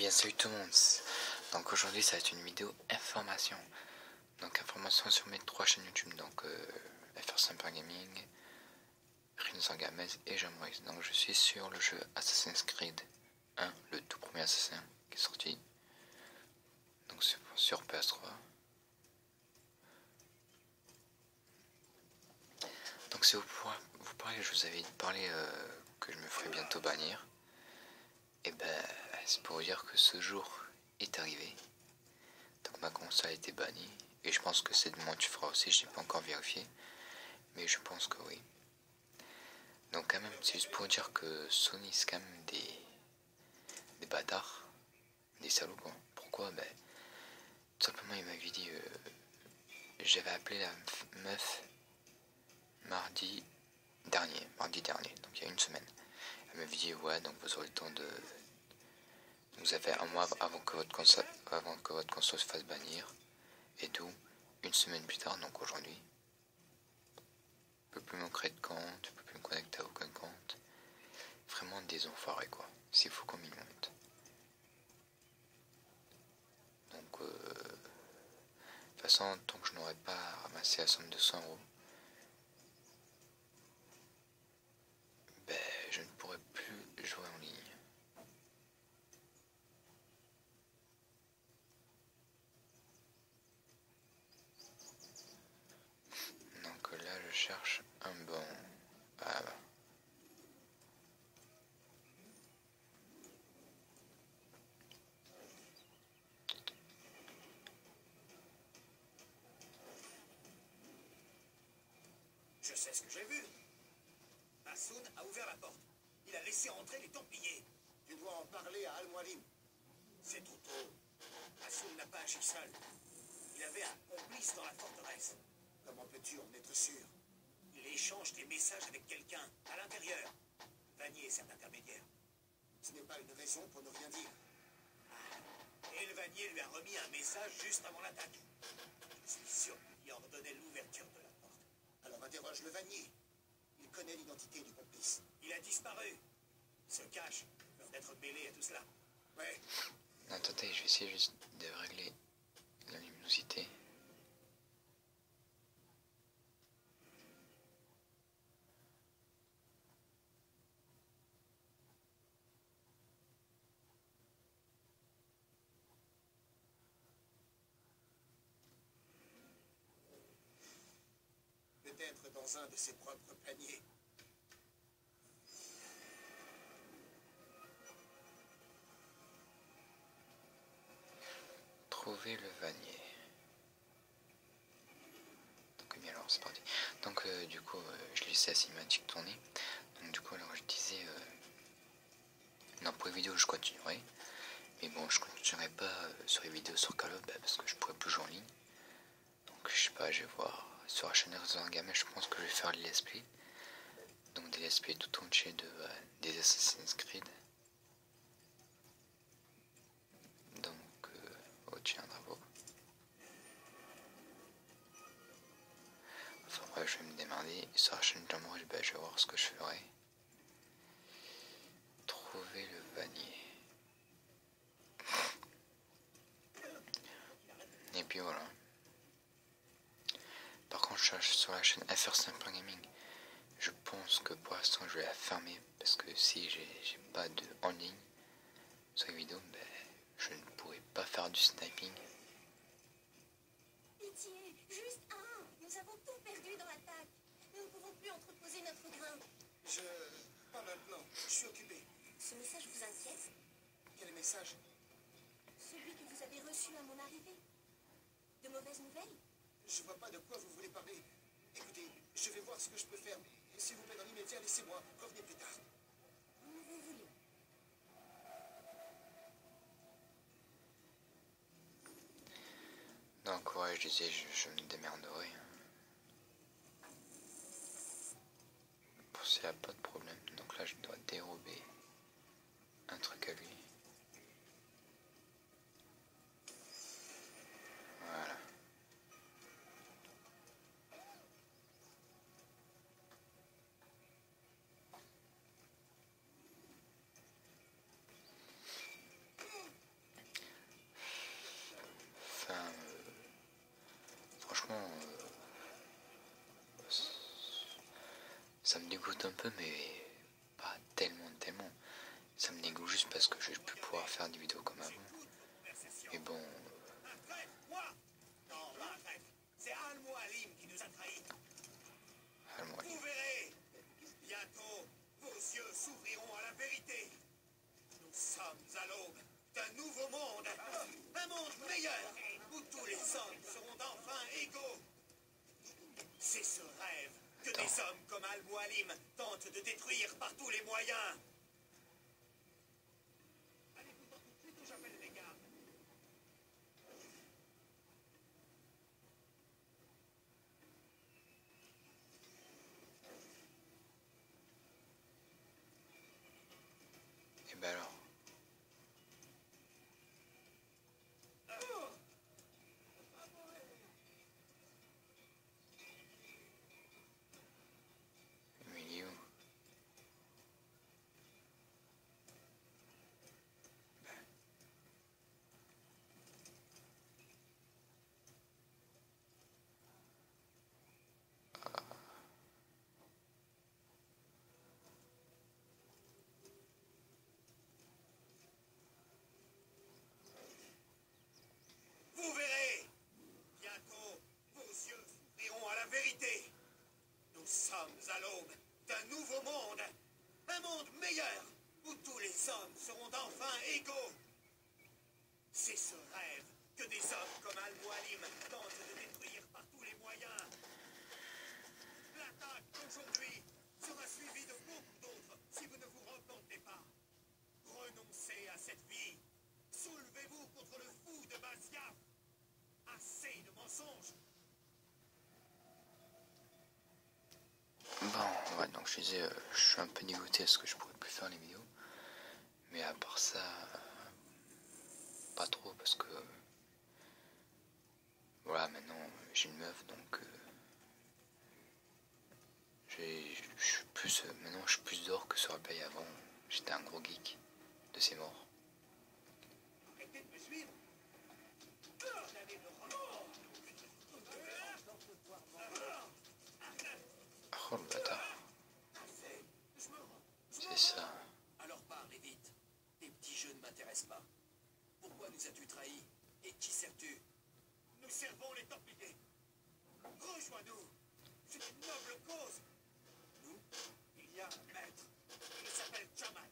bien salut tout le monde. Donc aujourd'hui ça va être une vidéo information. Donc information sur mes 3 chaînes YouTube. Donc FR Simple Gaming, Rinsan Gamez et Jamroix. Donc je suis sur le jeu Assassin's Creed 1, le tout premier Assassin qui est sorti. Donc sur PS3. Donc si vous parlez, je vous avais parlé que je me ferais bientôt bannir. Et ben c'est pour vous dire que ce jour est arrivé. Donc ma console a été bannie. Et je pense que c'est de moi tu feras aussi, je n'ai pas encore vérifié. Mais je pense que oui. Donc quand même, c'est juste pour dire que Sony c'est quand même des bâtards. Des salauds quoi. Pourquoi? Ben tout simplement il m'avait dit j'avais appelé la meuf mardi dernier, donc il y a une semaine. Elle m'avait dit ouais donc vous aurez le temps de. Vous avez un mois avant que votre console se fasse bannir. Et tout, une semaine plus tard, donc aujourd'hui, je peux plus me créer de compte, je peux plus me connecter à aucun compte. Vraiment des enfoirés quoi, c'est fou comme ils montent. Donc de toute façon, tant que je n'aurai pas ramassé la somme de 100 €, ben je ne pourrai plus jouer en ligne. Donc là je cherche un bon. Ah bah. Je sais ce que j'ai vu. Hassoun a ouvert la porte. Il a laissé entrer les Templiers. Tu dois en parler à Al-Mualim. C'est trop tôt. Hassoun n'a pas agi seul. Il avait un complice dans la forteresse. Comment peux-tu en être sûr? Il échange des messages avec quelqu'un à l'intérieur. Vanier est cet intermédiaire. Ce n'est pas une raison pour ne rien dire. Et le Vanier lui a remis un message juste avant l'attaque. Je suis sûr qu'il y ordonnait l'ouverture de la porte. Alors interroge le Vanier. Il connaît l'identité du complice. Il a disparu. Il se cache. Ils peuvent être mêlés à tout cela. Ouais. Attendez, je vais essayer juste de régler la luminosité. Peut-être dans un de ses propres paniers. Trouver le Vanier. Donc bien alors c'est parti. Donc du coup je laissais la cinématique tourner. Donc du coup alors je disais non pour les vidéos je continuerai. Mais bon je continuerai pas sur les vidéos sur Call of parce que je pourrais plus jouer en ligne. Donc je sais pas, je vais voir sur la chaîne Rinsan Gamez, je pense que je vais faire les let's play. Donc des let's play tout entier des Assassin's Creed. Donc oh tiens bravo. Enfin bref je vais me démerder. Sur la chaîne Jamroix, ben, je vais voir ce que je ferai. Trouver le Vanier. Et puis voilà. Par contre je cherche sur la chaîne FR Simple Gaming. Je pense que pour l'instant je vais la fermer parce que si j'ai pas de en ligne sur les vidéos, ben, je ne pourrai pas faire du sniping. Pitié, juste un. Nous avons tout perdu dans l'attaque. Nous ne pouvons plus entreposer notre grain. Pas maintenant. Je suis occupé. Ce message vous inquiète? Quel message? Celui que vous avez reçu à mon arrivée. De mauvaises nouvelles? Je vois pas de quoi vous voulez parler. Écoutez, je vais voir ce que je peux faire. S'il vous plaît, dans l'immédiat, laissez-moi. Revenez plus tard. Où vous voulez. Donc ouais, je disais, je me démerderai. Pour ça, y a pas de problème. Donc là, je dois dérober un truc à lui. Voilà. dégoûte un peu, mais pas tellement. Ça me dégoûte juste parce que je vais plus pouvoir faire des vidéos comme avant. Mais bon... Un traître, moi? Non, pas un traître. C'est Al-Mualim qui nous a trahis. Vous verrez. Bientôt, vos yeux s'ouvriront à la vérité. Nous sommes à l'aube d'un nouveau monde. Un monde meilleur, où tous les hommes seront enfin égaux. C'est ce rêve que des hommes comme Al-Mualim tentent de détruire par tous les moyens. Allez-vous-en tout de suite ou j'appelle les gardes? Et ben alors... Il est où? Vous verrez. Bientôt, vos yeux s'ouvriront à la vérité. Nous sommes à l'aube d'un nouveau monde. Un monde meilleur, où tous les hommes seront enfin égaux. C'est ce rêve que des hommes comme Al-Mualim tentent de détruire par tous les moyens. L'attaque d'aujourd'hui sera suivie de beaucoup d'autres si vous ne vous repentez pas. Renoncez à cette vie. Soulevez-vous contre le fou de Basiaf. Assez de mensonges. Bon, ouais, donc je disais, je suis un peu dégoûté parce que je pourrais plus faire les vidéos. Mais à part ça, pas trop parce que... Voilà, maintenant j'ai une meuf, donc... maintenant je suis plus dehors que sur la play avant. J'étais un gros geek de ces morts. Arrêtez de me suivre. Oh le bâtard. C'est ça. Alors parlez vite. Tes petits jeux ne m'intéressent pas. Pourquoi nous as-tu trahis? Et qui sers-tu? Nous servons les Templiers. Rejoins-nous. C'est une noble cause. Nous, il y a un maître. Il s'appelle Jamal.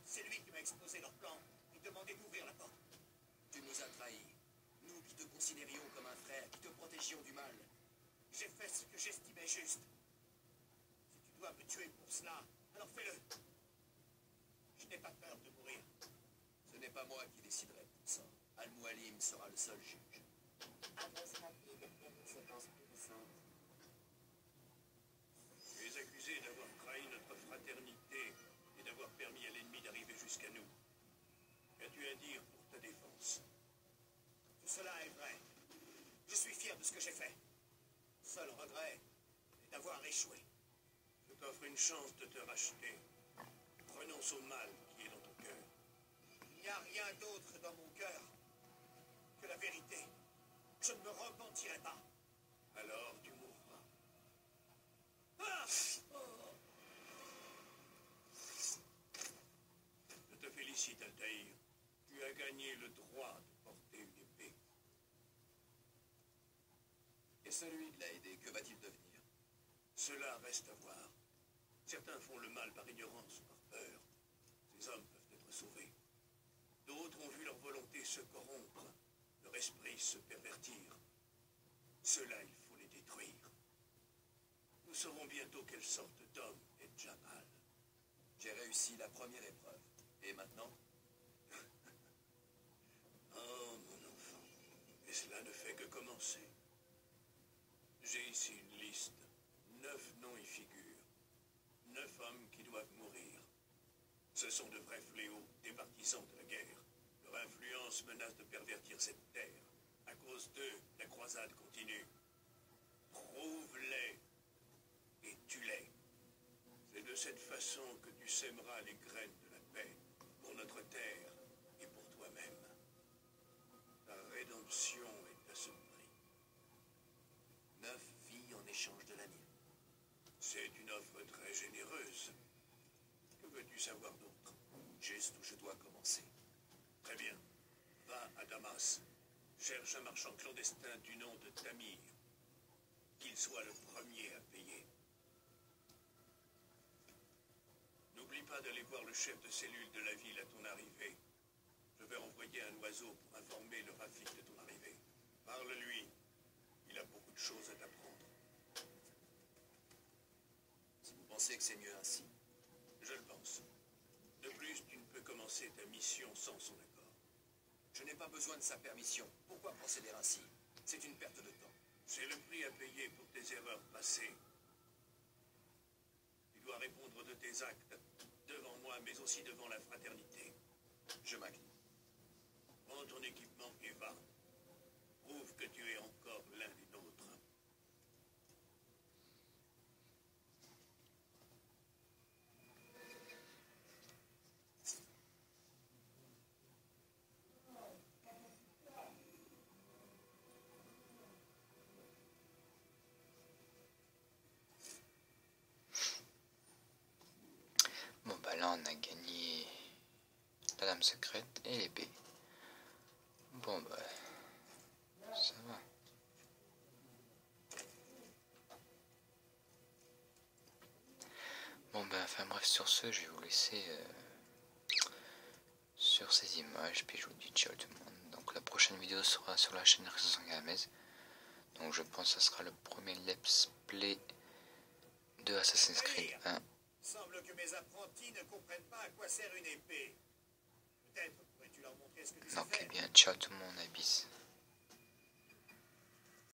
C'est lui qui m'a exposé leur plan et demandé d'ouvrir la porte. Tu nous as trahis. Nous qui te considérions comme un frère, qui te protégions du mal. J'ai fait ce que j'estimais juste. Si tu dois me tuer pour cela, alors fais-le. Je n'ai pas peur de mourir. Ce n'est pas moi qui déciderai pour ça. Al-Mualim sera le seul juge. Avance rapide et conséquences puissantes. Tu es accusé d'avoir trahi notre fraternité et d'avoir permis à l'ennemi d'arriver jusqu'à nous. Qu'as-tu à dire pour ta défense? Tout cela est vrai. Je suis fier de ce que j'ai fait. Seul regret est d'avoir échoué. Je t'offre une chance de te racheter. Renonce au mal qui est dans ton cœur. Il n'y a rien d'autre dans mon cœur que la vérité. Je ne me repentirai pas. Alors tu mourras. Ah! Je te félicite, Altaïr. Tu as gagné le droit de porter une épée. Et celui qui l'a aidé, que va-t-il devenir? Cela reste à voir. Certains font le mal par ignorance ou par peur. Ces hommes peuvent être sauvés. D'autres ont vu leur volonté se corrompre, leur esprit se pervertir. Ceux-là, il faut les détruire. Nous saurons bientôt quelle sorte d'homme est Jamal. J'ai réussi la première épreuve. Et maintenant? Oh, mon enfant. Et cela ne fait que commencer. J'ai ici une liste. 9 noms y figurent. 9 hommes qui doivent mourir. Ce sont de vrais fléaux, des partisans de la guerre. Leur influence menace de pervertir cette terre. À cause d'eux, la croisade continue. Trouve-les et tue-les. C'est de cette façon que tu sèmeras les graines de la paix pour notre terre et pour toi-même. Ta rédemption est à ce prix. 9 vies en échange de la mienne. C'est une offre très généreuse. Que veux-tu savoir d'autre? Juste où je dois commencer. Très bien. Va à Damas. Cherche un marchand clandestin du nom de Tamir. Qu'il soit le premier à payer. N'oublie pas d'aller voir le chef de cellule de la ville à ton arrivée. Je vais envoyer un oiseau pour informer le Rafik de ton arrivée. Parle-lui. Il a beaucoup de choses à t'apprendre. Si vous pensez que c'est mieux ainsi. Je le pense. De plus, tu ne peux commencer ta mission sans son accord. Je n'ai pas besoin de sa permission. Pourquoi procéder ainsi? C'est une perte de temps. C'est le prix à payer pour tes erreurs passées. Tu dois répondre de tes actes, devant moi, mais aussi devant la fraternité. Je m'incline. Prends ton équipement et va. Prouve que tu es encore l'un des nôtres. Bon bah là on a gagné la dame secrète et l'épée. Bon bah ça va. Bon bah enfin bref, sur ce je vais vous laisser sur ces images, puis je vous dis ciao tout le monde. Donc la prochaine vidéo sera sur la chaîne Résistance Gamez. Donc je pense que ce sera le premier let's play de Assassin's Creed 1. Semble que mes apprentis ne comprennent pas à quoi sert une épée. Peut-être pourrais-tu leur montrer ce que tu sais Donc faire. eh bien ciao tout le monde, à bis.